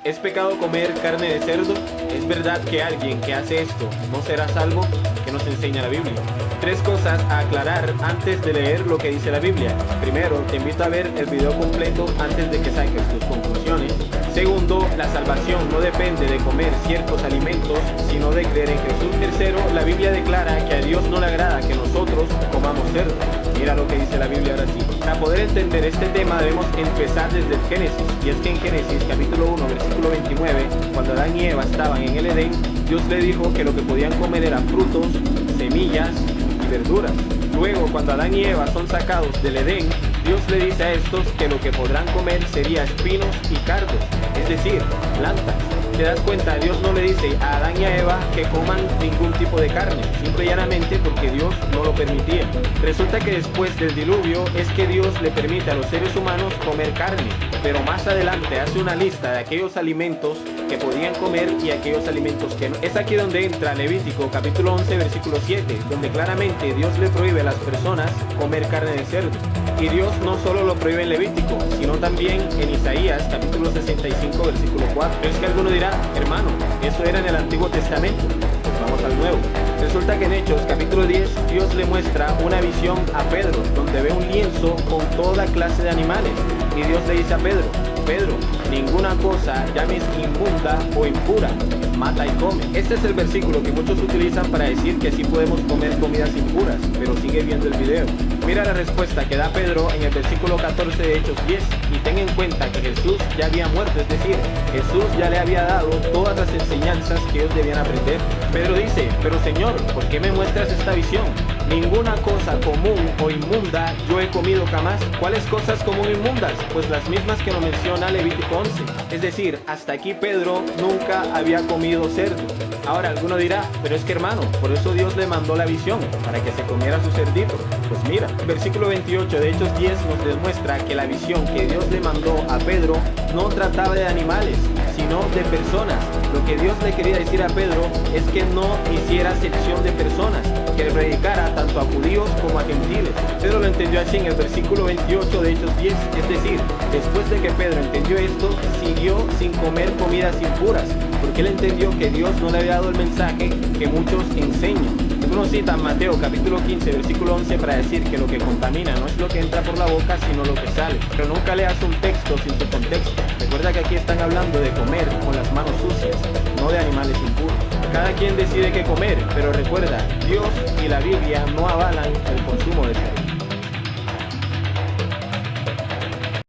¿Es pecado comer carne de cerdo? ¿Es verdad que alguien que hace esto no será salvo? ¿Qué nos enseña la Biblia? Tres cosas a aclarar antes de leer lo que dice la Biblia. Primero, te invito a ver el video completo antes de que saques tus conclusiones. Segundo, la salvación no depende de comer ciertos alimentos, sino de creer en Jesús. Tercero, la Biblia declara que a Dios no le agrada que nosotros comamos cerdo. Mira lo que dice la Biblia ahora sí. Para poder entender este tema debemos empezar desde el Génesis. Y es que en Génesis capítulo 1 versículo 29, cuando Adán y Eva estaban en el Edén, Dios le dijo que lo que podían comer eran frutos, semillas y verduras. Luego, cuando Adán y Eva son sacados del Edén, Dios le dice a estos que lo que podrán comer sería espinos y cardos, es decir, plantas. ¿Te das cuenta? Dios no le dice a Adán y a Eva que coman ningún tipo de carne, simple y llanamente porque Dios no lo permitía. Resulta que después del diluvio es que Dios le permite a los seres humanos comer carne, pero más adelante hace una lista de aquellos alimentos que podían comer y aquellos alimentos que no. Es aquí donde entra Levítico capítulo 11 versículo 7, donde claramente Dios le prohíbe a las personas comer carne de cerdo. Y Dios no solo lo prohíbe en Levítico, sino también en Isaías capítulo 65 versículo 4. Pero es que alguno dirá, hermano, eso era en el Antiguo Testamento. Pues vamos al Nuevo. Resulta que en Hechos capítulo 10 Dios le muestra una visión a Pedro, donde ve un lienzo con toda clase de animales. Y Dios le dice a Pedro, Pedro, ninguna cosa llames inmunda o impura, mata y come. Este es el versículo que muchos utilizan para decir que sí podemos comer comidas impuras, pero sigue viendo el video. Mira la respuesta que da Pedro en el versículo 14 de Hechos 10, y ten en cuenta que Jesús ya había muerto, es decir, Jesús ya le había dado todas las enseñanzas que ellos debían aprender. Pedro dice, pero Señor, ¿por qué me muestras esta visión? Ninguna cosa común o inmunda yo he comido jamás. ¿Cuáles cosas común e inmundas? Pues las mismas que lo menciona Levítico 11. Es decir, hasta aquí Pedro nunca había comido cerdo. Ahora alguno dirá, pero es que hermano, por eso Dios le mandó la visión, para que se comiera su cerdito. Pues mira, el versículo 28 de Hechos 10 nos demuestra que la visión que Dios le mandó a Pedro no trataba de animales, sino de personas. Lo que Dios le quería decir a Pedro es que no hiciera acepción de personas, que le predicara tanto a judíos como a gentiles. Pedro lo entendió así en el versículo 28 de Hechos 10, es decir, después de que Pedro entendió esto, siguió sin comer comidas impuras, porque él entendió que Dios no le había dado el mensaje que muchos enseñan. Algunos citan Mateo capítulo 15 versículo 11 para decir que lo que contamina no es lo que entra por la boca, sino lo que sale. Pero nunca leas un texto sin su contexto. Recuerda que aquí están hablando de comer con las manos sucias, no de animales impuros. Cada quien decide qué comer, pero recuerda, Dios y la Biblia no avalan el consumo de cerdo.